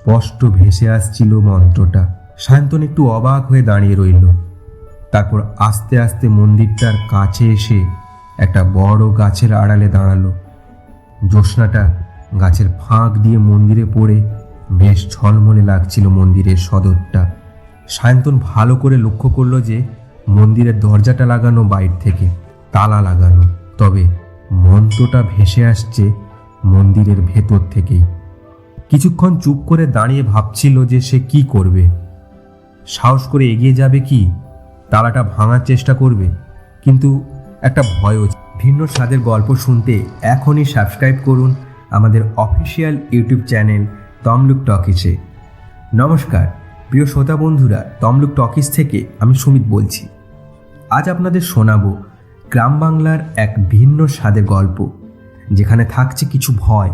স্পষ্ট ভেসে আসছিল মন্ত্রটা। সায়ন্তন একটু অবাক হয়ে দাঁড়িয়ে রইল। তারপর আস্তে আস্তে মন্দিরটার কাছে এসে একটা বড় গাছের আড়ালে দাঁড়ালো। জ্যোৎস্নাটা গাছের ফাঁক দিয়ে মন্দিরে পড়ে বেশ ঝলমলে লাগছিল মন্দিরের সদরটা। সায়ন্তন ভালো করে লক্ষ্য করলো যে মন্দিরের দরজাটা লাগানো বাইর থেকে, তালা লাগানো, তবে মন্ত্রটা ভেসে আসছে মন্দিরের ভেতর থেকেই। কিছুক্ষণ চুপ করে দাঁড়িয়ে ভাবছিল যে সে কি করবে। সাহস করে এগিয়ে যাবে কি তালাটা ভাঙার চেষ্টা করবে, কিন্তু একটা ভয়ও। ভিন্ন স্বাদের গল্প শুনতে এখনই সাবস্ক্রাইব করুন আমাদের অফিসিয়াল ইউটিউব চ্যানেল তমলুক টকিজে। নমস্কার প্রিয় শ্রোতা বন্ধুরা, তমলুক টকিজ থেকে আমি সুমিত বলছি। আজ আপনাদের শোনাবো গ্রাম বাংলার এক ভিন্ন স্বাদের গল্প, যেখানে থাকছে কিছু ভয়,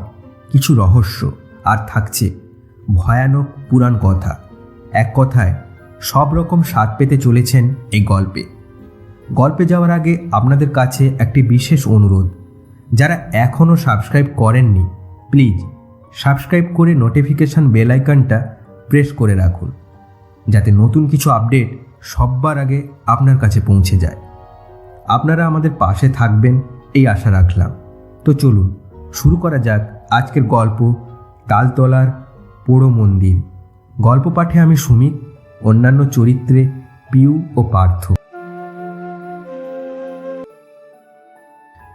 কিছু রহস্য, আর থাকছে ভয়ানক পুরাণ কথা। এক কথায় সব রকম স্বাদ পেতে চলেছেন এই গল্পে যাওয়ার আগে আপনাদের কাছে একটি বিশেষ অনুরোধ। যারা এখনও সাবস্ক্রাইব করেননি, প্লিজ সাবস্ক্রাইব করে নোটিফিকেশান বেল আইকনটা প্রেস করে রাখুন, যাতে নতুন কিছু আপডেট সবার আগে আপনার কাছে পৌঁছে যায়। আপনারা আমাদের পাশে থাকবেন এই আশা রাখলাম। তো চলুন শুরু করা যাক আজকের গল্প, তালতলার পোড়ো মন্দির। গল্প পাঠে আমি সুমিত, অন্যান্য চরিত্রে পিউ ও পার্থ।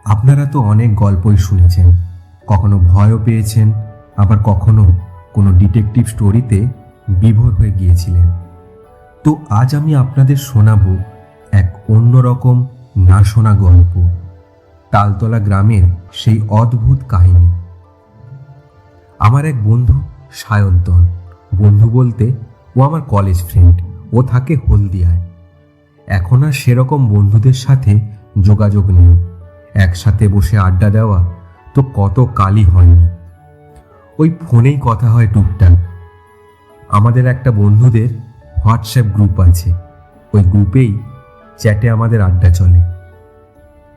আপনারা তো অনেক গল্পই শুনেছেন, কখনো ভয়ও পেয়েছেন, আবার কখনো কোনো ডিটেকটিভ স্টোরিতে বিভোর হয়ে গিয়েছিলেন। তো আজ আমি আপনাদের শোনাবো এক অন্যরকম না শোনা গল্প, তালতলা গ্রামের সেই অদ্ভুত কাহিনী। আমার এক বন্ধু সায়ন্তন, বন্ধু বলতে ও আমার কলেজ ফ্রেন্ড, ও থাকে হলদিয়ায়। এখন আর সেরকম বন্ধুদের সাথে যোগাযোগ নেই, একসাথে বসে আড্ডা দেওয়া তো কত কালই হয়নি, ওই ফোনেই কথা হয় টুকটাক। আমাদের একটা বন্ধুদের হোয়াটসঅ্যাপ গ্রুপ আছে, ওই গ্রুপেই চ্যাটে আমাদের আড্ডা চলে।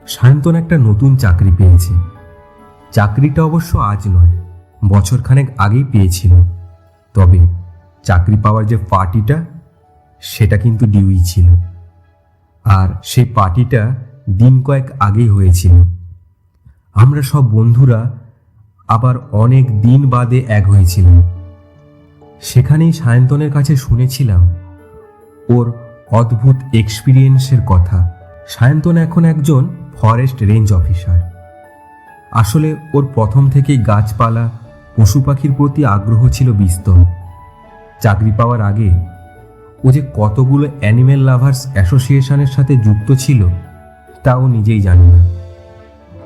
সায়ন্তন একটা নতুন চাকরি পেয়েছে। চাকরিটা অবশ্য আজ নয়, বছরখানেক আগেই পেয়েছিল, তবে চাকরি পাওয়ার যে পার্টিটা সেটা কিন্তু ডিউই ছিল, আর সেই পার্টিটা দিন কয়েক আগেই হয়েছিল। আমরা সব বন্ধুরা আবার অনেক দিন বাদে এক হয়েছিলাম। সেখানেই সায়ন্তনের কাছে শুনেছিলাম ওর অদ্ভুত এক্সপিরিয়েন্সের কথা। সায়ন্তন এখন একজন ফরেস্ট রেঞ্জ অফিসার। আসলে ওর প্রথম থেকেই গাছপালা, পশু পাখির প্রতি আগ্রহ ছিল বিস্তর। চাকরি পাওয়ার আগে ও যে কতগুলো অ্যানিমেল লাভার্স অ্যাসোসিয়েশনের সাথে যুক্ত ছিল তা ও নিজেই জানে না।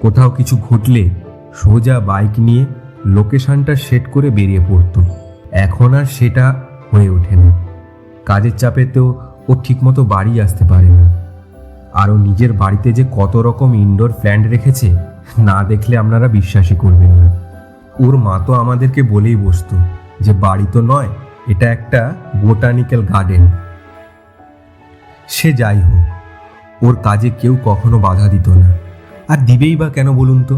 কোথাও কিছু ঘটলে সোজা বাইক নিয়ে লোকেশনটা সেট করে বেরিয়ে পড়তো। এখন আর সেটা হয়ে ওঠে না। কাজের চাপেতেও ও ঠিকমতো বাড়ি আসতে পারে না। আরও নিজের বাড়িতে যে কত রকম ইনডোর প্ল্যান্ট রেখেছে, না দেখলে আপনারা বিশ্বাসই করবেন না। ওর মা তো আমাদেরকে বলেই বসতো যে বাড়ি তো নয়, এটা একটা বোটানিক্যাল গার্ডেন। সে যাই হোক, ওর কাজে কেউ কখনো বাধা দিত না, আর দিবেই বা কেন বলুন তো?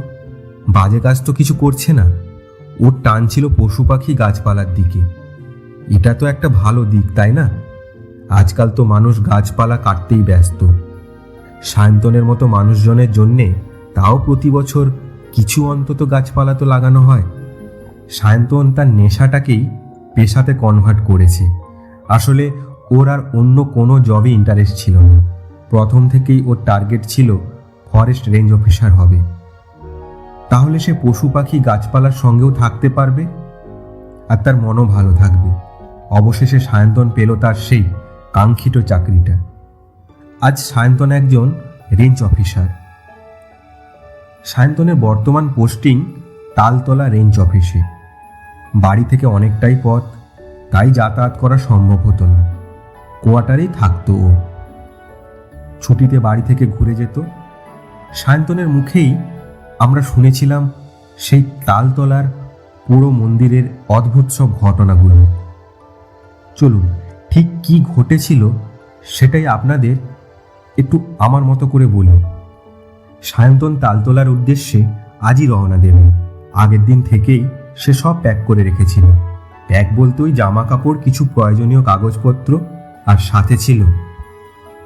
বাজে কাজ তো কিছু করছে না। ওর টান ছিল পশু পাখি গাছপালার দিকে। এটা তো একটা ভালো দিক, তাই না? আজকাল তো মানুষ গাছপালা কাটতেই ব্যস্ত। সায়ন্তনের মতো মানুষজনের জন্যে তাও প্রতি বছর কিছু অন্তত গাছপালা তো লাগানো হয়। সায়ন্তন তার নেশাটাকেই পেশাতে কনভার্ট করেছে। আসলে ওর আর অন্য কোনো জবে ইন্টারেস্ট ছিল না। প্রথম থেকেই ওর টার্গেট ছিল ফরেস্ট রেঞ্জ অফিসার হবে। তাহলে সে পশু পাখি গাছপালার সঙ্গেও থাকতে পারবে, আর তার মনও ভালো থাকবে। অবশেষে সায়ন্তন পেল তার সেই কাঙ্ক্ষিত চাকরিটা। আজ সায়ন্তন একজন রেঞ্জ অফিসার। সায়ন্তনের বর্তমান পোস্টিং তালতলা রেঞ্জ অফিসে। বাড়ি থেকে অনেকটাই পথ, তাই যাতায়াত করা সম্ভব হতো না। কোয়ার্টারেই থাকতো ও। ছুটিতে বাড়ি থেকে ঘুরে যেত। সায়ন্তনের মুখেই আমরা শুনেছিলাম সেই তালতলার পুরো মন্দিরের অদ্ভুত সব ঘটনাগুলো। চলুন ঠিক কি ঘটেছিল সেটাই আপনাদের একটু আমার মতো করে বলি। সায়ন্তন তালতলার উদ্দেশ্যে আজই রওনা দেবে। আগের দিন থেকেই সে সব প্যাক করে রেখেছিল। ব্যাগ বলতে ওই জামা কাপড়, কিছু প্রয়োজনীয় কাগজপত্র, আর সাথে ছিল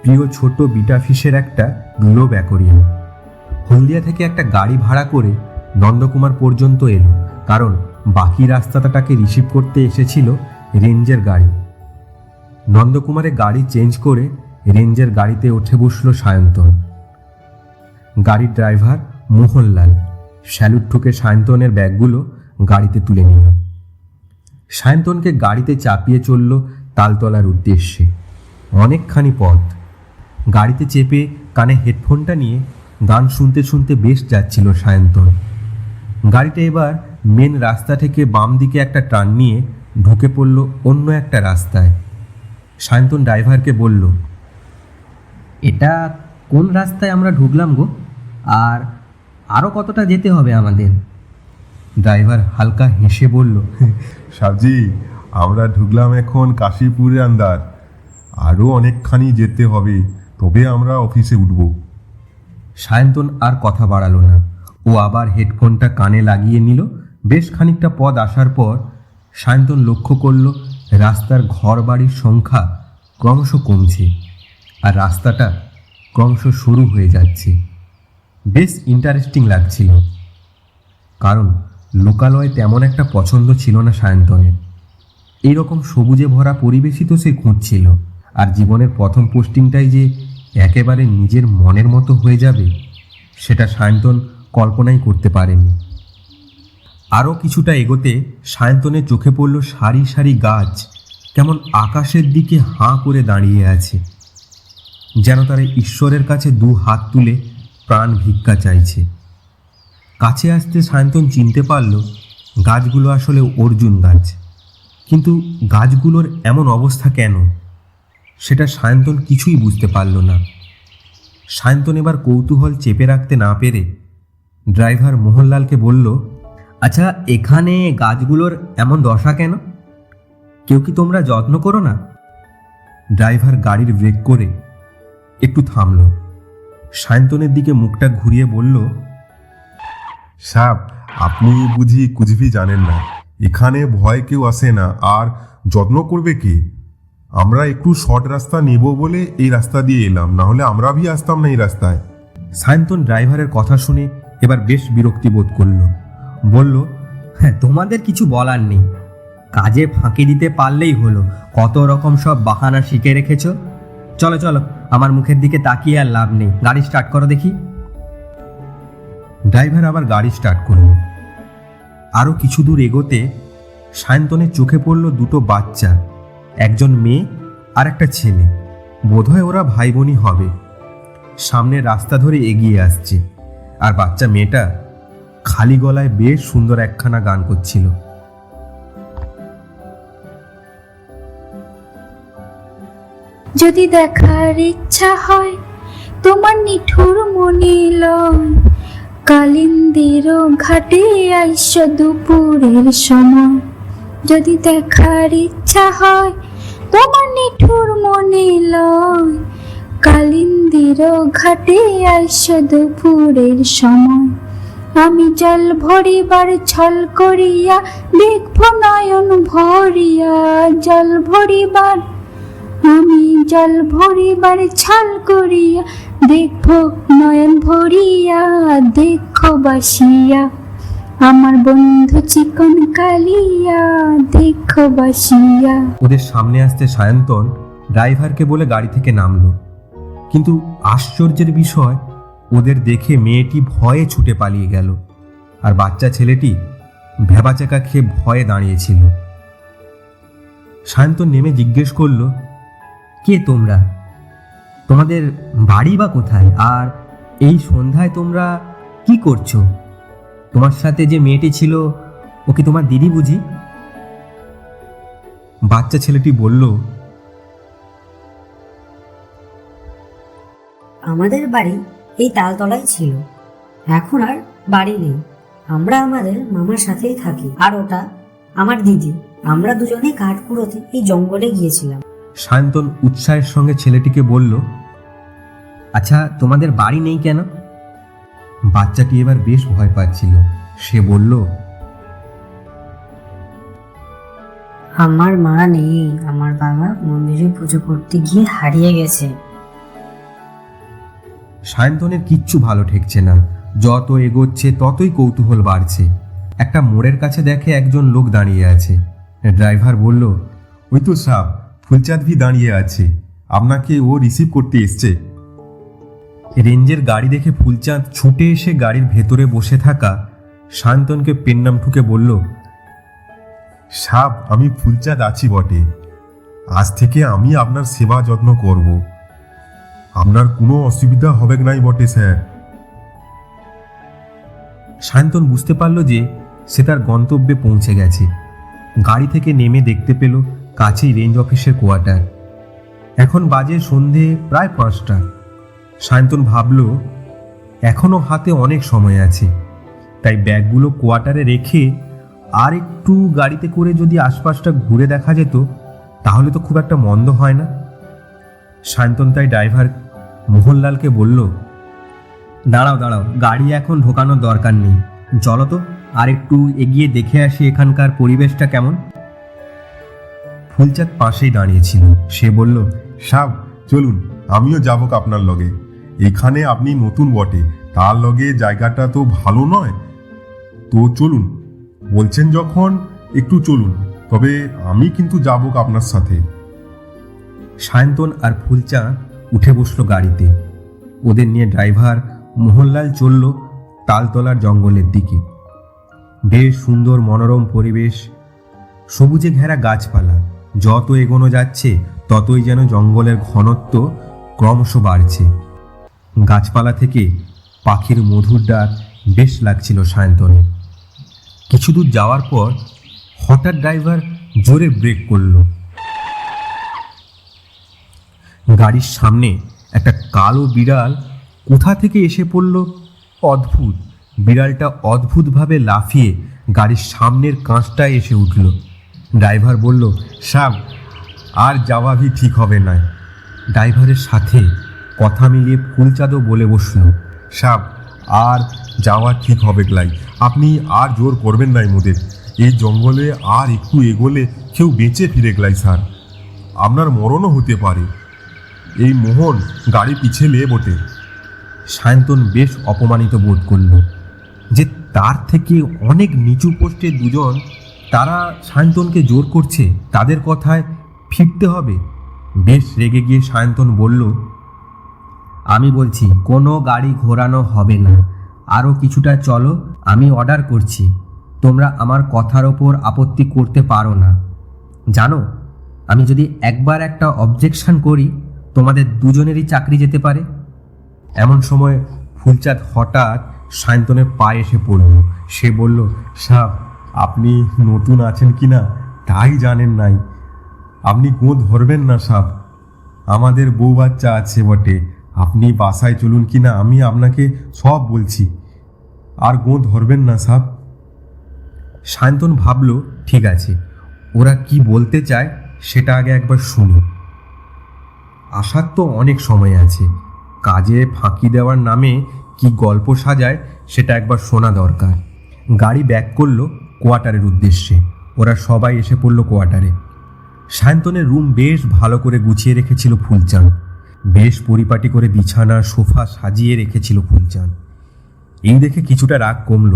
প্রিয় ছোট বিটা ফিশের একটা গ্লোব অ্যাকোরিয়াম। হলদিয়া থেকে একটা গাড়ি ভাড়া করে নন্দকুমার পর্যন্ত এলো, কারণ বাকি রাস্তাটাকে রিসিভ করতে এসেছিল রেঞ্জের গাড়ি। নন্দকুমারে গাড়ি চেঞ্জ করে রেঞ্জের গাড়িতে উঠে বসল সায়ন্তন। গাড়ির ড্রাইভার মোহনলাল স্যালুট ঠুকে সায়ন্তনের ব্যাগগুলো গাড়িতে তুলে নিল। সায়ন্তনকে গাড়িতে চাপিয়ে চলল তালতলার উদ্দেশ্যে। অনেকখানি পথ। গাড়িতে চেপে কানে হেডফোনটা নিয়ে গান শুনতে শুনতে বেশ যাচ্ছিল সায়ন্তন। গাড়িটা এবার মেন রাস্তা থেকে বাম দিকে একটা টার্ন নিয়ে ঢুকে পড়ল অন্য একটা রাস্তায়। সায়ন্তন ড্রাইভারকে বলল, এটা কোন রাস্তায় আমরা ঢুকলাম গো? আর আরও কতটা যেতে হবে আমাদের? ড্রাইভার হালকা হেসে বলল, সাবজি, আমরা ঢুকলাম এখন কাশীপুরের আন্দার। আরও অনেকখানি যেতে হবে, তবে আমরা অফিসে উঠব। সায়ন্তন আর কথা বাড়ালো না। ও আবার হেডফোনটা কানে লাগিয়ে নিল। বেশ খানিকটা পথ আসার পর সায়ন্তন লক্ষ্য করল রাস্তার ঘর বাড়ির সংখ্যা ক্রমশ কমছে, আর রাস্তাটা ক্রমশ সরু হয়ে যাচ্ছে। বেশ ইন্টারেস্টিং লাগছিল, কারণ লোকালয় তেমন একটা পছন্দ ছিল না সায়ন্তনের। এইরকম সবুজে ভরা পরিবেশই তো সে খুঁজছিল, আর জীবনের প্রথম পোস্টিংটাই যে একেবারে নিজের মনের মতো হয়ে যাবে, সেটা সায়ন্তন কল্পনাই করতে পারেনি। আরও কিছুটা এগোতে সায়ন্তনের চোখে পড়ল সারি সারি গাছ কেমন আকাশের দিকে হাঁ করে দাঁড়িয়ে আছে, যেন তারা ঈশ্বরের কাছে দু হাত তুলে প্রাণ ভিক্ষা চাইছে। কাছে আসতে সায়ন্তন চিনতে পারল গাছগুলো আসলে অর্জুন গাছ। কিন্তু গাছগুলোর এমন অবস্থা কেন, সেটা সায়ন্তন কিছুই বুঝতে পারল না। সায়ন্তন এবার কৌতূহল চেপে রাখতে না পেরে ড্রাইভার মোহনলালকে বলল, আচ্ছা, এখানে গাছগুলোর এমন দশা কেন? কেউ কি তোমরা যত্ন করো না? ড্রাইভার গাড়ির ব্রেক করে একটু থামল। সায়ন্তনের দিকে মুখটা ঘুরিয়ে বলল, সাব, আপনি বুঝি কুঝবি জানেন না। এখানে ভয় কেউ আসে না, আর যত্ন করবে কে? আমরা একটু শর্ট রাস্তা নেব বলে এই রাস্তা দিয়ে এলাম, না হলে আমরা ভি আসতাম না এই রাস্তায়। সায়ন্তন ড্রাইভারের কথা শুনে এবার বেশ বিরক্তি বোধ করল। বলল, হ্যাঁ, তোমাদের কিছু বলার নেই, কাজে ফাঁকি দিতে পারলেই হলো। কত রকম সব বাহানা শিখে রেখেছ। চলো চলো, আমার মুখের দিকে তাকিয়ে আর লাভ নেই, গাড়ি স্টার্ট করো দেখি। ড্রাইভার আবার গাড়ি স্টার্ট করল। আরও কিছু দূর এগোতে সায়ন্তনের চোখে পড়ল দুটো বাচ্চা, একজন মেয়ে আর একটা ছেলে। বোধহয় ওরা ভাই বোনই হবে। সামনের রাস্তা ধরে এগিয়ে আসছে, আর বাচ্চা মেয়েটা খালি গলায় বেশ সুন্দর একখানা গান করছিল। যদি দেখার ইচ্ছা হয় তোমার নিঠুর মনে লয়, কালিন্দির ঘাটে আইস দুপুরের সময়। যদি দেখার ইচ্ছা হয় তোমার নিঠুর মনে লয়, কালিন্দির ঘাটে আইস দুপুরের সময়। আমি জল ভরিবার ছল করিয়া দেখব নয়ন ভরিয়া, জল ভরিবার আমি জল ভরিবার ছল করিয়া দেখব নয়ন ভরিয়া, দেখো বাসিয়া আমার বন্ধু চিকন কালিয়া, দেখো বাসিয়া। ওদের সামনে আসতে সায়ন্তন ড্রাইভারকে বলে গাড়ি থেকে নামলো। কিন্তু আশ্চর্যের বিষয়, ওদের দেখে মেয়েটি ভয়ে ছুটে পালিয়ে গেল, আর বাচ্চা ছেলেটি ভ্যাবাচাকা খেয়ে ভয়ে দাঁড়িয়েছিল। সায়ন্তন নেমে জিজ্ঞেস করল, কে তোমরা? তোমাদের বাড়ি বা কোথায়? আর এই সন্ধ্যায় তোমরা কি করছো? তোমার সাথে যে মেয়েটি ছিল, ও কি তোমার দিদি বুঝি? বাচ্চা ছেলেটি বলল, আমাদের বাড়ি এই তালতলায় ছিল, এখন আর বাড়ি নেই। আমরা আমাদের মামার সাথেই থাকি, আর ওটা আমার দিদি। আমরা দুজনে কাঠ কুড়োতে এই জঙ্গলে গিয়েছিলাম। সায়ন্তন উৎসাহের সঙ্গে ছেলেটিকে বলল, আচ্ছা, তোমাদের বাড়ি নেই কেন? বাচ্চাটি এবার বেশ ভয় পাচ্ছিল। সে বলল, আমার মা নেই, আমার বাবা মন্দিরে পুজো করতে গিয়ে হারিয়ে গেছে। সায়ন্তনের কিচ্ছু ভালো ঠেকছে না। যত এগোচ্ছে ততই কৌতূহল বাড়ছে। একটা মোড়ের কাছে দেখে একজন লোক দাঁড়িয়ে আছে। ড্রাইভার বলল, ওই তো সাহেব, ফুলচাঁদ ভি দাঁড়িয়ে আছে, আপনাকে ও রিসিভ করতে এসছে। রেঞ্জের গাড়ি দেখে ফুলচাঁদ ছুটে এসে গাড়ির ভেতরে বসে থাকা সায়ন্তনকে পেন্নাম ঠুকে বলল, সাহেব, আমি ফুলচাঁদ আছি বটে। আজ থেকে আমি আপনার সেবা যত্ন করব। আপনার কোনো অসুবিধা হবে নাই বটে স্যার। সায়ন্তন বুঝতে পারল যে সে তার গন্তব্যে পৌঁছে গেছে। গাড়ি থেকে নেমে দেখতে পেল কাছেই রেঞ্জ অফিসের কোয়ার্টার। এখন বাজে সন্ধে প্রায় 5টা। সায়ন্তন ভাবল এখনও হাতে অনেক সময় আছে, তাই ব্যাগগুলো কোয়ার্টারে রেখে আর একটু গাড়িতে করে যদি আশপাশটা ঘুরে দেখা যেত তাহলে তো খুব একটা মন্দ হয় না। সায়ন্তন তাই ড্রাইভার মোহনলালকে বলল, দাঁড়াও দাঁড়াও, গাড়ি এখন ঢোকানোর দরকার নেই, চলো তো আর একটু এগিয়ে দেখে আসি এখানকার পরিবেশটা কেমন। ফুলচাঁদ পাশেই দাঁড়িয়েছিল। সে বলল, সাহেব চলুন, আমিও যাব আপনার লগে। এখানে আপনি নতুন বটে, তার লগে জায়গাটা তো ভালো নয়। তো চলুন, বলছেন যখন একটু চলুন, তবে আমি কিন্তু যাব আপনার সাথে। সায়ন্তন আর ফুলচাঁদ উঠে বসলো গাড়িতে। ওদের নিয়ে ড্রাইভার মোহনলাল চলল তালতলার জঙ্গলের দিকে। বেশ সুন্দর মনোরম পরিবেশ, সবুজে ঘেরা গাছপালা। যত এগোনো যাচ্ছে ততই যেন জঙ্গলের ঘনত্ব ক্রমশ বাড়ছে। গাছপালা থেকে পাখির মধুর ডাক বেশ লাগছিল সায়ন্তনের। কিছু দূর যাওয়ার পর হঠাৎ ড্রাইভার জোরে ব্রেক করল। গাড়ির সামনে একটা কালো বিড়াল কোথা থেকে এসে পড়ল। অদ্ভুত, বিড়ালটা অদ্ভুতভাবে লাফিয়ে গাড়ির সামনের কাঁচটায় এসে উঠল। ড্রাইভার বলল, সাব, আর যাওয়া ভি ঠিক হবে না। ড্রাইভারের সাথে কথা মিলিয়ে ফুলচাঁদও বলে বসল, সাব, আর যাওয়া ঠিক হবে লাই। আপনি আর জোর করবেন নাই মোদের। এই জঙ্গলে আর একটু এগোলে কেউ বেঁচে ফিরে গেলাই স্যার। আপনার মরণও হতে পারে। এই মোহন গাড়ি পিছে লে বটে। সায়ন্তন বেশ অপমানিত বোধ করল যে তার থেকে অনেক নিচু পোস্টের দুজন তারা সায়ন্তনকে জোর করছে তাদের কথায় ফিরতে হবে। বেশ রেগে গিয়ে সায়ন্তন বলল, আমি বলছি কোনো গাড়ি ঘোরানো হবে না, আরও কিছুটা চলো, আমি অর্ডার করছি। তোমরা আমার কথার ওপর আপত্তি করতে পারো না। জানো, আমি যদি একবার একটা অবজেকশন করি তোমাদের দুজনেরই চাকরি যেতে পারে। এমন সময় ফুলচাঁদ হঠাৎ সায়ন্তনের পায়ে এসে পড়ল। সে বলল, সাব, আপনি নতুন আছেন কি না তাই জানেন নাই। আপনি গোঁ ধরবেন না সাব, আমাদের বউ বাচ্চা আছে বটে। আপনি বাসায় চলুন কি না, আমি আপনাকে সব বলছি। আর গোঁ ধরবেন না সাব। সায়ন্তন ভাবল, ঠিক আছে, ওরা কি বলতে চায় সেটা আগে একবার শুনি। আসার তো অনেক সময় আছে, কাজে ফাঁকি দেওয়ার নামে কি গল্প সাজায় সেটা একবার শোনা দরকার। গাড়ি ব্যাক করলো কোয়ার্টারের উদ্দেশ্যে। ওরা সবাই এসে পড়লো কোয়ার্টারে। সায়ন্তনের রুম বেশ ভালো করে গুছিয়ে রেখেছিল ফুলচাঁদ। বেশ পরিপাটি করে বিছানা সোফা সাজিয়ে রেখেছিল ফুলচাঁদ। এই দেখে কিছুটা রাগ কমল।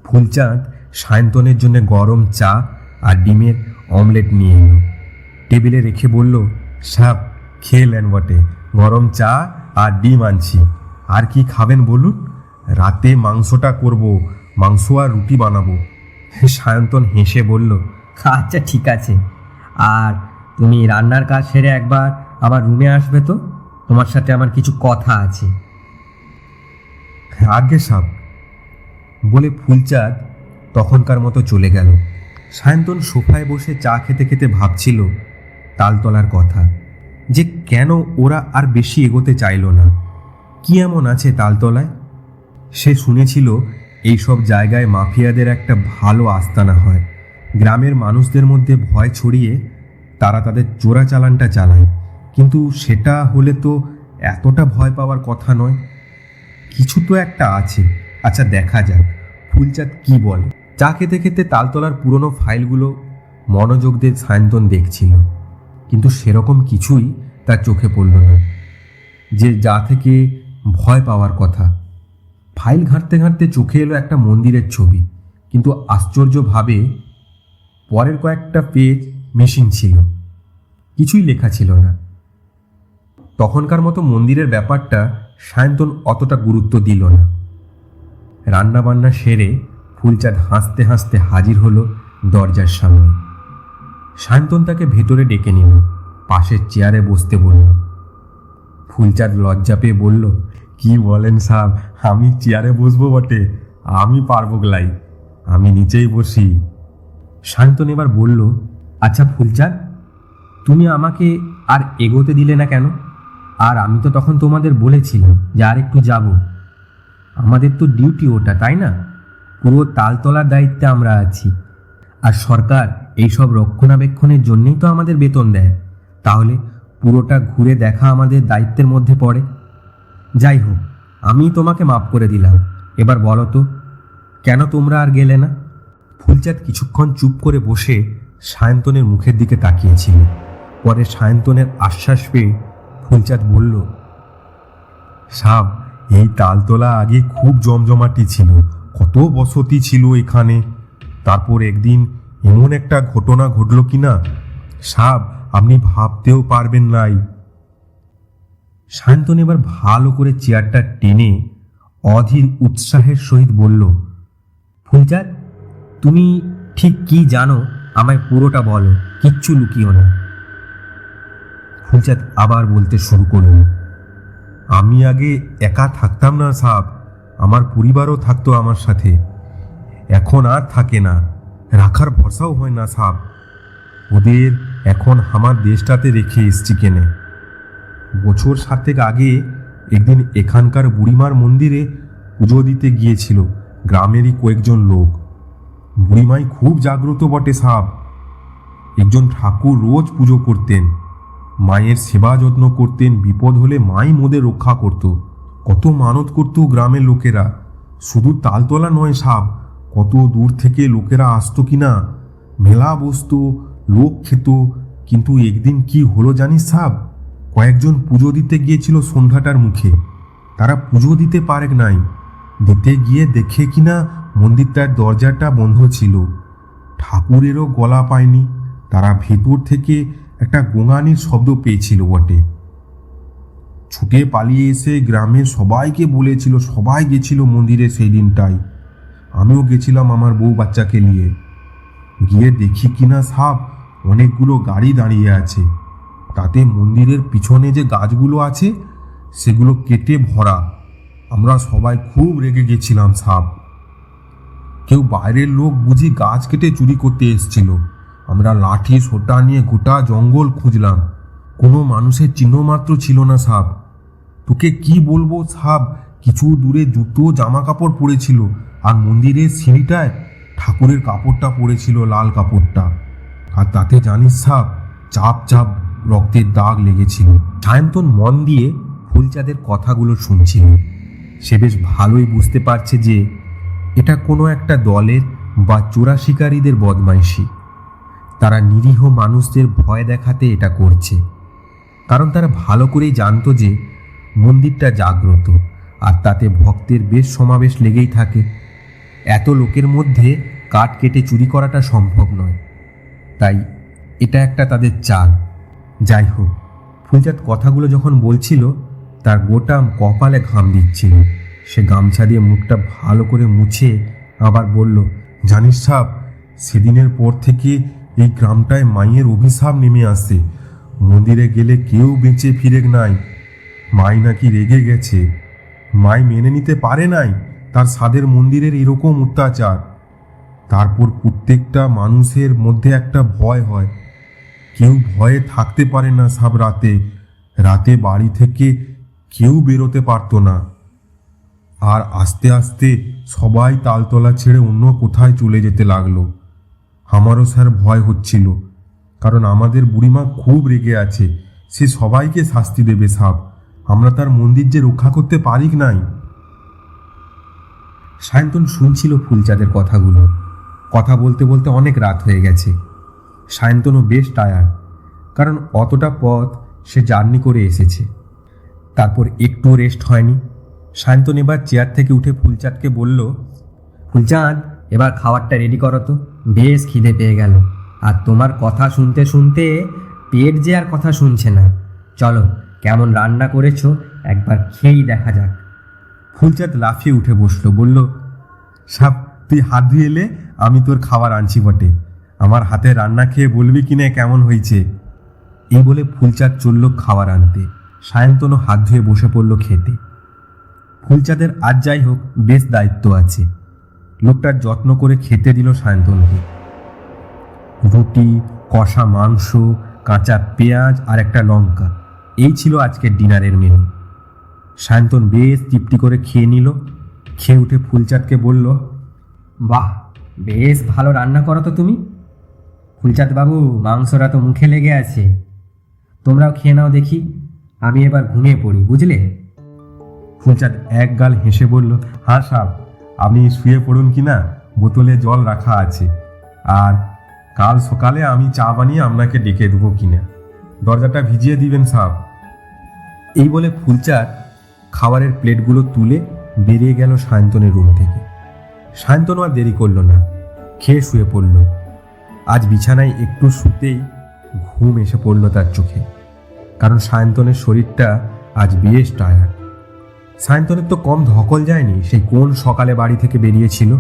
ফুলচাঁদ সায়ন্তনের জন্য গরম চা আর ডিমের অমলেট নিয়ে এলো। টেবিলে রেখে বলল, সাব, খেলেন বটে, গরম চা আর ডিম আনছি। আর কি খাবেন বলুন? রাতে মাংসটা করব, মাংস আর রুটি বানাবো। সায়ন্তন হেসে বলল, আচ্ছা ঠিক আছে, আর তুমি রান্নার কাজ সেরে একবার আমার রুমে আসবে তো, তোমার সাথে আমার কিছু কথা আছে। আগে সাব, বলে ফুলচাঁদ তখনকার মতো চলে গেল। সায়ন্তন সোফায় বসে চা খেতে খেতে ভাবছিল তালতলার কথা, যে কেন ওরা আর বেশি এগোতে চাইল না। কি এমন আছে তালতলায়? সে শুনেছিল এইসব জায়গায় মাফিয়াদের একটা ভালো আস্তানা হয়। গ্রামের মানুষদের মধ্যে ভয় ছড়িয়ে তারা তাদের চোরাচালানটা চালায়, কিন্তু সেটা হলে তো এতটা ভয় পাওয়ার কথা নয়। কিছু তো একটা আছে। আচ্ছা দেখা যাক ফুলচাঁদ কি বলে। চা খেতে খেতে তালতলার পুরনো ফাইলগুলো মনোযোগ দিয়ে সায়ন্তন দেখছিল, কিন্তু সেরকম কিছুই তার চোখে পড়ল না, যে যা থেকে ভয় পাওয়ার কথা। ফাইল ঘাঁটতে ঘাঁটতে চোখে এলো একটা মন্দিরের ছবি, কিন্তু আশ্চর্যভাবে পরের কয়েকটা পেজ মিসিং ছিল, কিছুই লেখা ছিল না। তখনকার মতো মন্দিরের ব্যাপারটা সায়ন্তন অতটা গুরুত্ব দিল না। রান্নাবান্না সেরে ফুলচাঁদ হাসতে হাসতে হাজির হলো দরজার সামনে। সায়ন্তন তাকে ভেতরে ডেকে নিল, পাশের চেয়ারে বসতে বলল। ফুলচাঁদ লজ্জা পেয়ে বলল, কি বলেন সাহেব, আমি চেয়ারে বসবো বটে, আমি পারবো গলাই, আমি নিচেই বসি। সায়ন্তন এবার বলল, আচ্ছা ফুলচাঁদ, তুমি আমাকে আর এগোতে দিলে না কেন? আর আমি তো তখন তোমাদের বলেছিলাম যে আর একটু যাব। আমাদের তো ডিউটি ওটা, তাই না? পুরো তালতলার দায়িত্বে আমরা আছি, আর সরকার এইসব রক্ষণাবেক্ষণের জন্যই তো আমাদের বেতন দেয়। তাহলে পুরোটা ঘুরে দেখা আমাদের দায়িত্বের মধ্যে পড়ে। যাই হোক, আমি তোমাকে মাফ করে দিলাম। এবার বলো তো, কেন তোমরা আর গেলে না? ফুলচাঁদ কিছুক্ষণ চুপ করে বসে সায়ন্তনের মুখের দিকে তাকিয়েছিল। পরে সায়ন্তনের আশ্বাস পেয়ে ফুলচাঁদ বলল, সাব, এই তালতলা আগে খুব জমজমাটি ছিল, কত বসতি ছিল এখানে। তারপর একদিন এমন একটা ঘটনা ঘটল কিনা সাব, আপনি ভাবতেও পারবেন নাই। সায়ন্তন এবার ভালো করে চেয়ারটা টেনে অধীর উৎসাহের সহিত বলল, ফুলচাঁদ, তুমি ঠিক কি জানো আমায় পুরোটা বলো, কিচ্ছু লুকিও না। ফুলচাঁদ আবার বলতে শুরু করল, আমি আগে একা থাকতাম না সাব, আমার পরিবারও থাকতো আমার সাথে। এখন আর থাকে না, রাখার ভরসাও হয় না সাব। ওদের এখন আমার দেশটাতে রেখে এসছি কেনে। বছর 7 আগে একদিন এখানকার বুড়িমার মন্দিরে পুজো দিতে গিয়েছিল গ্রামেরই কয়েকজন লোক। বুড়িমাই খুব জাগ্রত বটে সাব। একজন ঠাকুর রোজ পুজো করতেন, মায়ের সেবা যত্ন করতেন, বিপদ হলে মাই মোদের রক্ষা করত। কত মানত করত গ্রামের লোকেরা। শুধু তালতলা নয় সাব, কত দূর থেকে লোকেরা আসতো কিনা, মেলা বসতো, লোক খেত। কিন্তু একদিন কি হলো জানিস সাব, কয়েকজন পুজো দিতে গিয়েছিল সন্ধ্যাটার মুখে, তারা পুজো দিতে পারে নাই। দিতে গিয়ে দেখে কিনা মন্দিরটার দরজাটা বন্ধ ছিল। ঠাকুরেরও গলা পায়নি, তারা ভেতর থেকে একটা গোঙানির শব্দ পেয়েছিল বটে। ছুটে পালিয়ে এসে গ্রামের সবাইকে বলেছিল, সবাই গেছিল মন্দিরে সেই দিনটাই। আমিও গেছিলাম আমার বউ বাচ্চাকে নিয়ে। গিয়ে দেখি কিনা সাব, অনেকগুলো গাড়ি দাঁড়িয়ে আছে, তাতে মন্দিরের পিছনে যে গাছগুলো আছে সেগুলো কেটে ভরা। আমরা সবাই খুব রেগে গেছিলাম সাব। কেউ বাইরের লোক বুঝি গাছ কেটে চুরি করতে এসেছিল। আমরা লাঠি সোটা নিয়ে গোটা জঙ্গল খুঁজলাম, কোনো মানুষের চিহ্ন মাত্র ছিল না সাব। তোকে কি বলবো সাব, কিছু দূরে জুতো জামা কাপড় পরেছিল, আর মন্দিরের সিঁড়িটায় ঠাকুরের কাপড়টা পড়েছিল, লাল কাপড়টা। আর তাতে জানিস সাব, চাপ চাপ রক্তের দাগ লেগেছিল। সায়ন্তন মন দিয়ে ফুলচাঁদের কথাগুলো শুনছিল। সে বেশ ভালোই বুঝতে পারছে যে এটা কোনো একটা দলের বা চোরা শিকারীদের বদমাইশি। তারা নিরীহ মানুষদের ভয় দেখাতে এটা করছে, কারণ তারা ভালো করেই জানতো যে মন্দিরটা জাগ্রত, আর তাতে ভক্তের বেশ সমাবেশ লেগেই থাকে। এত লোকের মধ্যে কাঠ কেটে চুরি করাটা সম্ভব নয়, তাই এটা একটা তাদের চাল। যাই হোক, ফুলচাঁদ কথাগুলো যখন বলছিল তার গোটা কপালে ঘাম দিচ্ছিল। সে গামছা দিয়ে মুখটা ভালো করে মুছে আবার বলল, জানিস সাব, সেদিনের পর থেকে এই গ্রামটায় মায়ের অভিশাপ নেমে আসে। মন্দিরে গেলে কেউ বেঁচে ফিরে নাই। মাই নাকি রেগে গেছে, মাই মেনে নিতে পারে নাই তার সাদের মন্দিরের এরকম অত্যাচার। তারপর প্রত্যেকটা মানুষের মধ্যে একটা ভয় হয়, কেউ ভয়ে থাকতে পারে না সাব। রাতে বাড়ি থেকে কেউ বেরোতে পারতো না। আর আস্তে আস্তে সবাই তালতলা ছেড়ে অন্য কোথায় চলে যেতে লাগলো। আমারও স্যার ভয় হচ্ছিল, কারণ আমাদের বুড়িমা খুব রেগে আছে, সে সবাইকে শাস্তি দেবে সাব। আমরা তার মন্দির যে রক্ষা করতে পারি নাই। সায়ন্তন শুনছিল ফুলচাঁদের কথাগুলো। কথা বলতে বলতে অনেক রাত হয়ে গেছে। সায়ন্তনও বেশ টায়ার্ড, কারণ অতটা পথ সে জার্নি করে এসেছে। তারপর একটু রেস্ট হয়নি। সায়ন্তন এবার চেয়ার থেকে উঠে ফুলচাঁদকে বলল, ফুলচাঁদ, এবার খাবারটা রেডি করো তো, বেশ খিদে পেয়ে গেল। আর তোমার কথা শুনতে শুনতে পেট যে আর কথা শুনছে না। চলো, কেমন রান্না করেছো একবার খেয়েই দেখা যাক। ফুলচাঁদ লাফিয়ে উঠে বসলো, বলল, সাপ তুই হাত ধুয়ে এলে আমি তোর খাবার আনছি বটে। আমার হাতে রান্না খেয়ে বলবি কিনা কেমন হয়েছে। এই বলে ফুলচাঁদ চলল খাবার আনতে। সায়ন্তনও হাত ধুয়ে বসে পড়ল খেতে। ফুলচাঁদের আজ যাই হোক বেশ দায়িত্ব আছে। লোকটার যত্ন করে খেতে দিল সায়ন্তনকে। রুটি, কষা মাংস, কাঁচা পেঁয়াজ আর একটা লঙ্কা, এই ছিল আজকের ডিনারের মেনু। সায়ন্তন বেশ তৃপ্তি করে খেয়ে নিল। খেয়ে উঠে ফুলচাঁদকে বলল, বাহ, বেশ ভালো রান্না করো তো তুমি। ফুলচাঁদ বাবু, মাংসটা তো মুখে লেগে আছে, তোমরাও খেয়ে নাও দেখি। আমি এবার ঘুমিয়ে পড়ি, বুঝলে? ফুলচাঁদ এক গাল হেসে বলল, হ্যাঁ সাপ, আপনি শুয়ে পড়ুন কিনা, বোতলে জল রাখা আছে। আর কাল সকালে আমি চা বানিয়ে আপনাকে ডেকে দেবো কিনা, দরজাটা ভিজিয়ে দিবেন সাপ। এই বলে ফুলচাঁদ খাবারের প্লেটগুলো তুলে বেরিয়ে গেল সায়ন্তনের রুম থেকে। সায়ন্তনও আর দেরি করল না, খেয়ে শুয়ে পড়ল। আজ বিছানায় একটু শুতেই ঘুম এসে পড়ল তার চোখে, কারণ সায়ন্তনের শরীরটা আজ বেশ টায়ার্ড। সায়ন্তনের তো কম ধকল যায়নি, সেই কোন সকালে বাড়ি থেকে বেরিয়েছিল।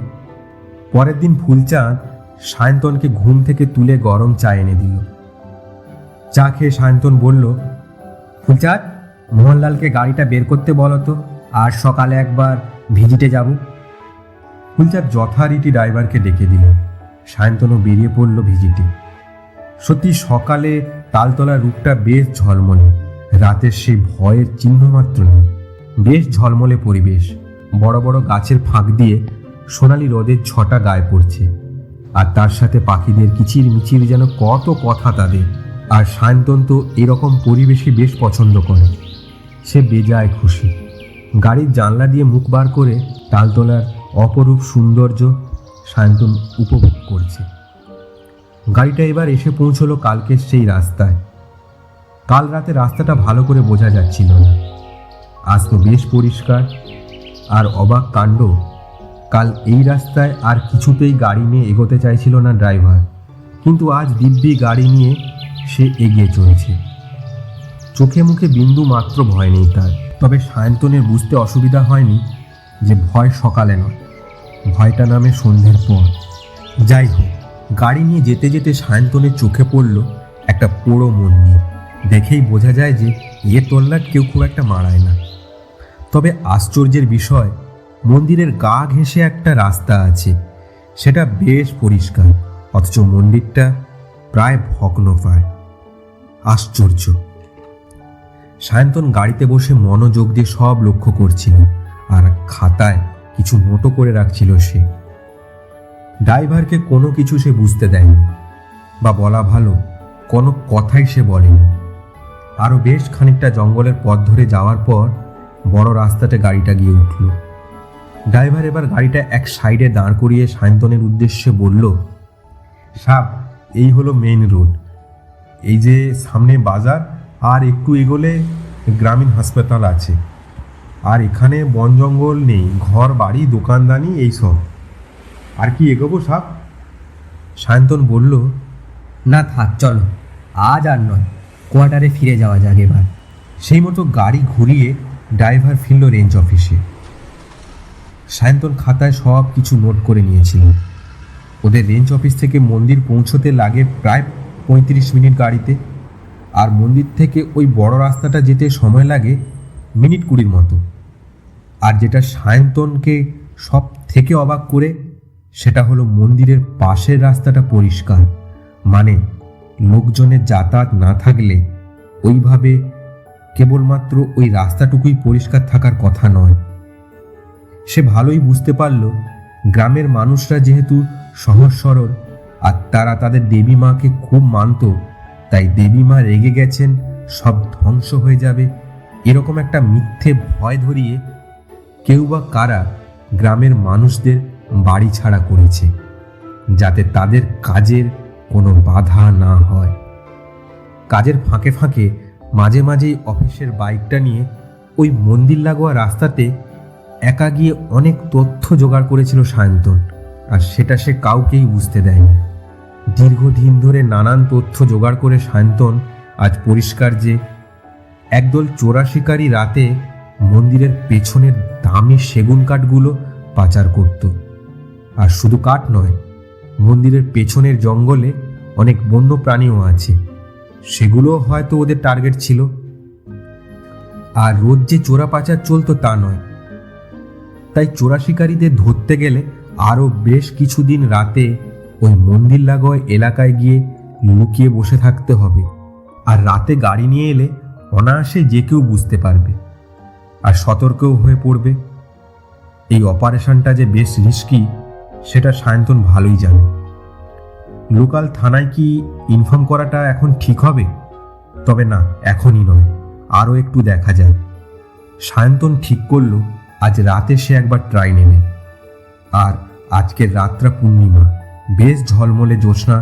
পরের দিন ফুলচাঁদ সায়ন্তনকে ঘুম থেকে তুলে গরম চা এনে দিল। চা খেয়ে সায়ন্তন বলল, ফুলচাঁদ, মোহনলালকে গাড়িটা বের করতে বলো তো, আর সকালে একবার ভিজিটে যাব। ফুলচাঁদ যথারীতি ড্রাইভারকে ডেকে দিল। সায়ন্তনও বেরিয়ে পড়ল ভিজিটে। সত্যি সকালে তালতলার রূপটা বেশ ঝলমলে, রাতের সেই ভয়ের চিহ্ন মাত্র নেই। বেশ ঝলমলে পরিবেশ, বড় বড় গাছের ফাঁক দিয়ে সোনালি রোদের ছটা গায়ে পড়ছে, আর তার সাথে পাখিদের কিচির মিচির, যেন কত কথা তাদের। আর সায়ন্তন তো এরকম পরিবেশই বেশ পছন্দ করে। সে বেজায় খুশি। গাড়ির জানলা দিয়ে মুখ বার করে তালতলার অপরূপ সৌন্দর্য সায়ন্তন উপভোগ করছে। গাড়িটা এবার এসে পৌঁছলো কালকের সেই রাস্তায়। কাল রাতে রাস্তাটা ভালো করে বোঝা যাচ্ছিল না, আজ তো বেশ পরিষ্কার। আর অবাক কাণ্ড, কাল এই রাস্তায় আর কিছুতেই গাড়ি নিয়ে এগোতে চাইছিল না ড্রাইভার, কিন্তু আজ দিব্যি গাড়ি নিয়ে সে এগিয়ে চলছে। চোখে মুখে বিন্দু মাত্র ভয় নেই তার। তবে সায়ন্তনের বুঝতে অসুবিধা হয়নি যে ভয় সকালে নয়, ভয়টা নামে সন্ধ্যের পর। যাই হোক, গাড়ি নিয়ে যেতে যেতে সায়ন্তনের চোখে পড়ল একটা পোড়ো মন্দির। দেখেই বোঝা যায় যে এ তল্লাট কেউ খুব একটা মারায় না। তবে আশ্চর্যের বিষয়, মন্দিরের গা ঘেঁষে একটা রাস্তা আছে, সেটা বেশ পরিষ্কার, অথচ মন্দিরটা প্রায় ভগ্নপ্রায়। আশ্চর্য। সায়ন্তন গাড়িতে বসে মনোযোগ দিয়ে সব লক্ষ্য করছিল, আর খাতায় কিছু নোটও করে রাখছিল সে। ড্রাইভারকে কোনো কিছু সে বুঝতে দেয়নি, বা বলা ভালো, কোনো কথাই সে বলেনি। আরও বেশ খানিকটা জঙ্গলের পথ ধরে যাওয়ার পর বড় রাস্তাতে গাড়িটা গিয়ে উঠল। ড্রাইভার এবার গাড়িটা এক সাইডে দাঁড় করিয়ে সায়ন্তনের উদ্দেশ্যে বলল, সাব, এই হলো মেইন রোড। এই যে সামনে বাজার, আর একটু এগোলে গ্রামীণ হাসপাতাল আছে। আর এখানে বন জঙ্গল নেই, ঘর বাড়ি দোকানদানি এইসব। আর কি এগোবো সাব? সায়ন্তন বলল, না থাক, চলো, আজ আর নয়, কোয়ার্টারে ফিরে যাওয়া যাক এবার। সেই মতো গাড়ি ঘুরিয়ে ড্রাইভার ফিরল রেঞ্জ অফিসে। সায়ন্তন খাতায় সব কিছু নোট করে নিয়েছিল। ওদের রেঞ্জ অফিস থেকে মন্দির পৌঁছতে লাগে প্রায় 35 মিনিট গাড়িতে, আর মন্দির থেকে ওই বড় রাস্তাটা যেতে সময় লাগে মিনিট 20 মতো। আর যেটা সায়ন্তনকে সব থেকে অবাক করে, সেটা হলো মন্দিরের পাশের রাস্তাটা পরিষ্কার। মানে লোকজনের যাতায়াত না থাকলে ওইভাবে কেবলমাত্র ওই রাস্তাটুকুই পরিষ্কার থাকার কথা নয়। সে ভালোই বুঝতে পারল, গ্রামের মানুষরা যেহেতু সহজ সরল, আর তারা তাদের দেবী মাকে খুব মানত, তাই দেবী মা রেগে গেছেন, সব ধ্বংস হয়ে যাবে, এরকম একটা মিথ্যে ভয় ধরিয়ে কেউ বা কারা গ্রামের মানুষদের বাড়ি ছাড়া করেছে, যাতে তাদের কাজের কোনো বাধা না হয়। কাজের ফাঁকে ফাঁকে মাঝে মাঝেই অফিসের বাইকটা নিয়ে ওই মন্দির লাগোয়া রাস্তাতে একা গিয়ে অনেক তথ্য জোগাড় করেছিল সায়ন্তন, আর সেটা সে কাউকেই বুঝতে দেয়নি। দীর্ঘদিন ধরে নানান তথ্য জোগাড় করে সায়ন্তন আজ পরিষ্কার যে একদল চোরা শিকারী রাতে মন্দিরের পেছনের দামি সেগুন কাঠগুলো পাচার করত। আর শুধু কাঠ নয়, মন্দিরের পেছনের জঙ্গলে অনেক বন্য প্রাণীও আছে, সেগুলোও হয়তো ওদের টার্গেট ছিল। আর রোজ যে চোরা পাচার চলতো তা নয়, তাই চোরা শিকারীদের ধরতে গেলে আরও বেশ কিছুদিন রাতে ওই মন্দির লাগোয়া এলাকায় গিয়ে লুকিয়ে বসে থাকতে হবে। আর রাতে গাড়ি নিয়ে এলে অনায়াসে যে কেউ বুঝতে পারবে আর সতর্কও হয়ে পড়বে। এই অপারেশনটা যে বেশ রিস্কি সেটা সায়ন্তন ভালোই জানে। লোকাল থানায় কি ইনফর্ম করাটা এখন ঠিক হবে? তবে না, এখনই নয়, আরও একটু দেখা যায়। সায়ন্তন ঠিক করল আজ রাতে সে একবার ট্রাই নেবে। আর আজকের রাতটা পূর্ণিমা, বেশ ঝলমলে জ্যোৎস্না,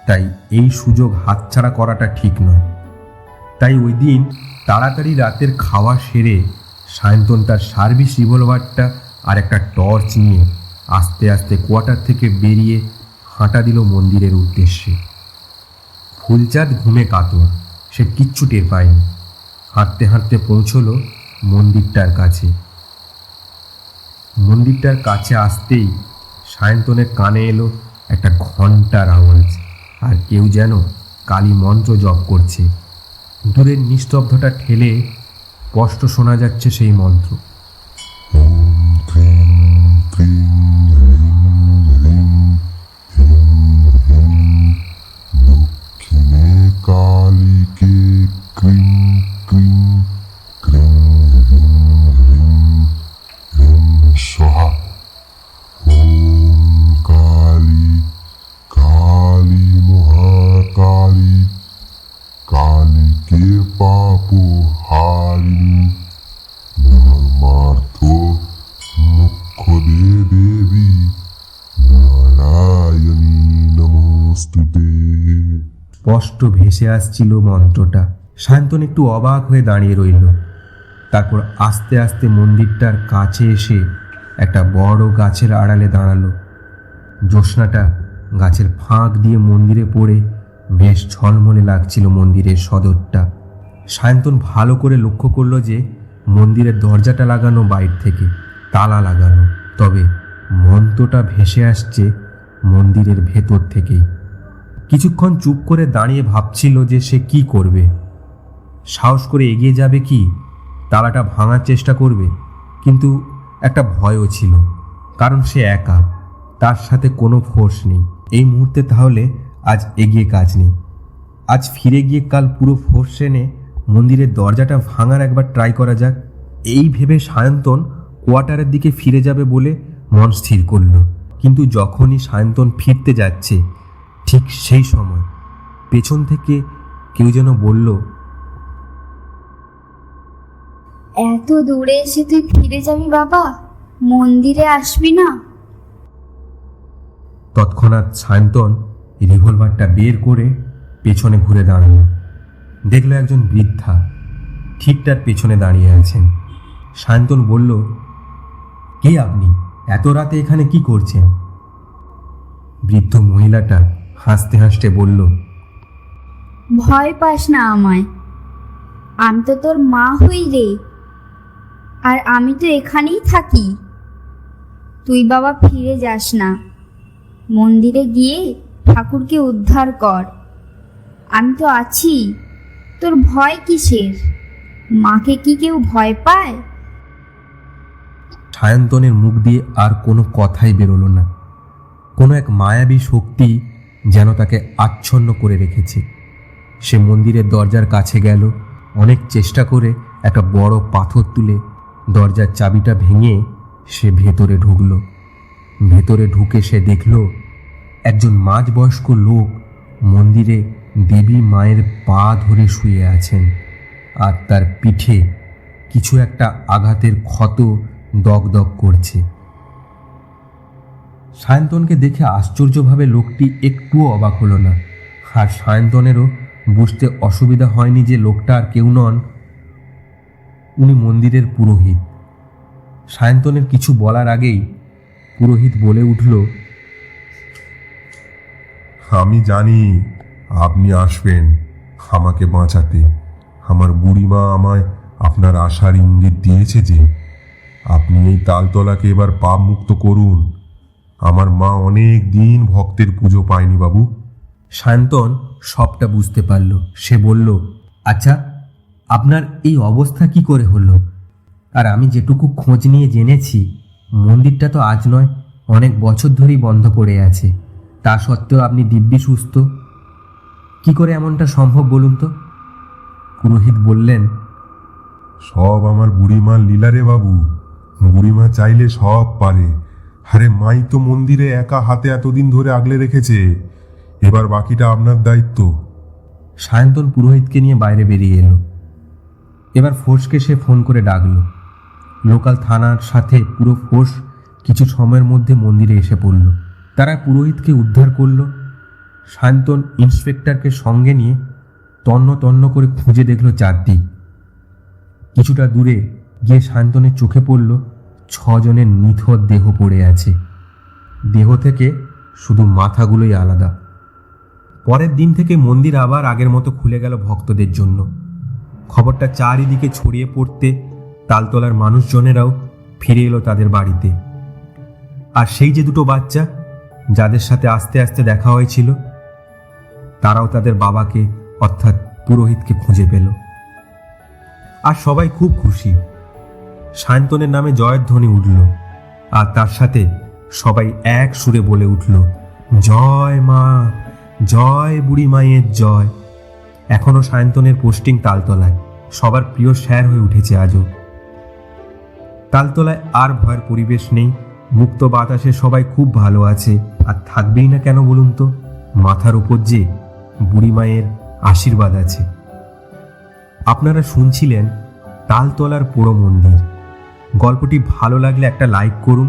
তাই এই সুযোগ হাতছাড়া করাটা ঠিক নয়। তাই ওই দিন তাড়াতাড়ি রাতের খাওয়া সেরে সায়ন্তন তার সার্ভিস রিভলভারটা আর একটা টর্চ নিয়ে আস্তে আস্তে কোয়ার্টার থেকে বেরিয়ে হাঁটা দিল মন্দিরের উদ্দেশ্যে। ফুলচাঁদ ঘুমে কাতর, সে কিচ্ছু টের পায়নি। হাঁটতে হাঁটতে পৌঁছলো মন্দিরটার কাছে। মন্দিরটার কাছে আসতেই সায়ন্তনের কানে এলো একটা ঘণ্টার আওয়াজ, আর কেউ যেন কালী মন্ত্র জপ করছে। দূরের নিস্তব্ধতা ঠেলে স্পষ্ট শোনা যাচ্ছে সেই মন্ত্র। ওম ক্রিং ক্রিং হ্রিং হ্রিং হ্রিং হ্রিং দক্ষিণে কালীকে ক্রিং ক্রিং ক্রিং হ্রিং হ্রিং হ্রিং স্বাহা। ওম কালী কালী মহাকালী কালীকে পাপ হারিণী ধর্মার্থ মুখ্যদে দেবী নারায়ণী নমস্তুতে। স্পষ্ট ভেসে আসছিল মন্ত্রটা। সায়ন্তন একটু অবাক হয়ে দাঁড়িয়ে রইল। তারপর আস্তে আস্তে মন্দিরটার কাছে এসে একটা বড় গাছের আড়ালে দাঁড়ালো। জ্যোৎস্নাটা গাছের ফাঁক দিয়ে মন্দিরে পড়ে বেশ ঝলমলে লাগছিল মন্দিরের সদরটা। সায়ন্তন ভালো করে লক্ষ্য করলো যে মন্দিরের দরজাটা লাগানো বাইর থেকে, তালা লাগানো, তবে মন্ত্রটা ভেসে আসছে মন্দিরের ভেতর থেকেই। কিছুক্ষণ চুপ করে দাঁড়িয়ে ভাবছিল যে সে কি করবে। সাহস করে এগিয়ে যাবে কি তালাটা ভাঙার চেষ্টা করবে, কিন্তু একটা ভয়ও ছিল, কারণ সে একা, তার সাথে কোনো ফোর্স নেই এই মুহূর্তে। তাহলে আজ এগিয়ে কাজ নেই, আজ ফিরে গিয়ে কাল পুরো ফোর্স এনে মন্দিরের দরজাটা ভাঙার একবার ট্রাই করা যাক। এই ভেবে সায়ন্তন কোয়ার্টারের দিকে ফিরে যাবে বলে মন স্থির করল। কিন্তু যখনই সায়ন্তন ফিরতে যাচ্ছে ঠিক সেই সময় পেছন থেকে কেউ যেন বলল, এত দূরে এসে তুই ফিরে যাবি বাবা, মন্দিরে আসবি না? তৎক্ষণাৎ সায়ন্তন রিভলভারটা বের করে পেছনে ঘুরে দাঁড়ালো। দেখলো একজন বৃদ্ধা ঠিক তার পেছনে দাঁড়িয়ে আছেন। সায়ন্তন বলল, কে আপনি? এত রাতে এখানে কি করছেন? বৃদ্ধ মহিলাটা হাসতে হাসতে বলল, ভয় পাস না আমায়, আমি তো তোর মা হই রে, আর আমি তো এখানেই থাকি। তুই বাবা ফিরে যাস না, মন্দিরে গিয়ে ঠাকুরকে উদ্ধার কর, আমি তো আছি, তোর ভয় কিসের? মাকে কি কেউ ভয় পায়? সায়ন্তনের মুখ দিয়ে আর কোনো কথাই বেরোলো না। কোনো এক মায়াবী শক্তি যেন তাকে আচ্ছন্ন করে রেখেছে। সে মন্দিরের দরজার কাছে গেল, অনেক চেষ্টা করে একটা বড় পাথর তুলে দরজার চাবিটা ভেঙে সে ভেতরে ঢুকল। ভেতরে ঢুকে সে দেখল একজন মাঝবয়স্ক লোক মন্দিরে দেবী মায়ের পা ধরে শুয়ে আছেন, আর তার পিঠে কিছু একটা আঘাতের ক্ষত দগদগ করছে। সায়ন্তনকে দেখে আশ্চর্যভাবে লোকটি একটুও অবাক হলো না। আর সায়ন্তনেরও বুঝতে অসুবিধা হয়নি যে লোকটা আর কেউ নন, উনি মন্দিরের পুরোহিত। সায়ন্তনের কিছু বলার আগেই পুরোহিত বলে উঠল, আমি জানি আপনি আসবেন আমাকে বাঁচাতে। আমার বুড়িমা আমায় আপনার আশার ইঙ্গিত দিয়েছে যে আপনি এই তালতলাকে এবার পাপ মুক্ত করুন। আমার মা অনেক দিন ভক্তের পুজো পায়নি বাবু। সায়ন্তন সবটা বুঝতে পারল। সে বলল, আচ্ছা, আপনার এই অবস্থা কি করে হলো? আর আমি যেটুকু খোঁজ নিয়ে জেনেছি, মন্দিরটা তো আজ নয়, অনেক বছর ধরেই বন্ধ পড়ে আছে। তা সত্ত্বেও আপনি দিব্যি সুস্থ। কি করে এমনটা সম্ভব বলুন তো? পুরোহিত বললেন, সব আমার বুড়িমার লীলা রে বাবু। বুড়িমা চাইলে সব পারে। আরে মাই তো মন্দিরে একা হাতে এতদিন ধরে আগলে রেখেছে, এবার বাকিটা আপনার দায়িত্ব। সায়ন্তন পুরোহিতকে নিয়ে বাইরে বেরিয়ে এলো। এবার ফোর্সকে সে ফোন করে ডাকলো। লোকাল থানার সাথে পুরো ফোর্স কিছু সময়ের মধ্যে মন্দিরে এসে পড়ল। তারা পুরোহিতকে উদ্ধার করল। সায়ন্তন ইন্সপেক্টরকে সঙ্গে নিয়ে তন্ন তন্ন করে খুঁজে দেখল চারদিক। কিছুটা দূরে গিয়ে সায়ন্তনের চোখে পড়ল 6 জনের নিথর দেহ পড়ে আছে। দেহ থেকে শুধু মাথাগুলোই আলাদা। পরের দিন থেকে মন্দির আবার আগের মতো খুলে গেল ভক্তদের জন্য। খবরটা চারিদিকে ছড়িয়ে পড়তে তালতলার মানুষজনেরাও ফিরে এলো তাদের বাড়িতে। আর সেই যে দুটো বাচ্চা যাদের সাথে আস্তে আস্তে দেখা হয়েছিল, তারাও তাদের বাবাকে অর্থাৎ পুরোহিতকে খুঁজে পেল। আর সবাই খুব খুশি। সায়ন্তনের নামে জয়ের ধ্বনি উঠল, আর তার সাথে সবাই এক সুরে বলে উঠল, জয় মা, জয় বুড়ি মায়ের জয়। এখনও সায়ন্তনের পোস্টিং তালতলায়, সবার প্রিয় স্যার হয়ে উঠেছে আজও। তালতলায় আর ভয়ের পরিবেশ নেই, মুক্ত বাতাসে সবাই খুব ভালো আছে। আর থাকবেই না কেন বলুন তো? মাথার উপর যে বুড়ি মায়ের আশীর্বাদ আছে। আপনারা শুনছিলেন তালতলার পোড়ো মন্দির। গল্পটি ভালো লাগলে একটা লাইক করুন,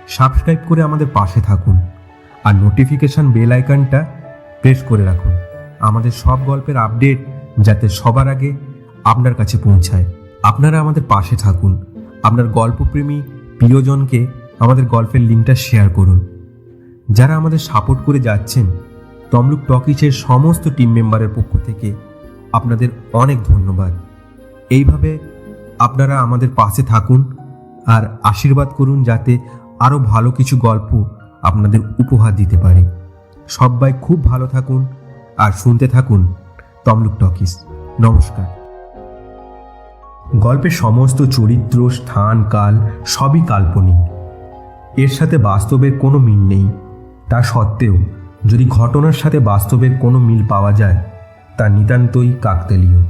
সাবস্ক্রাইব করে আমাদের পাশে থাকুন, আর নোটিফিকেশন বেল আইকনটা প্রেস করে রাখুন আমাদের সব গল্পের আপডেট যাতে সবার আগে আপনার কাছে পৌঁছায়। আপনারা আমাদের পাশে থাকুন। আপনার গল্পপ্রেমী প্রিয়জনকে আমাদের গল্পের লিঙ্কটা শেয়ার করুন। যারা আমাদের সাপোর্ট করে যাচ্ছেন, তমলুক টকিজের সমস্ত টিম মেম্বারের পক্ষ থেকে আপনাদের অনেক ধন্যবাদ। এইভাবে আপনারা আমাদের পাশে থাকুন আর আশীর্বাদ করুন যাতে আরও ভালো কিছু গল্প আপনাদের উপহার দিতে পারি। সবাই খুব ভালো থাকুন আর শুনতে থাকুন তমলুক টকিজ। নমস্কার। গল্পের সমস্ত চরিত্র, স্থান, কাল সবই কাল্পনিক। এর সাথে বাস্তবের কোনো মিল নেই। তা সত্ত্বেও যদি ঘটনার সাথে বাস্তবের কোনো মিল পাওয়া যায়, তা নিতান্তই কাকতালীয়।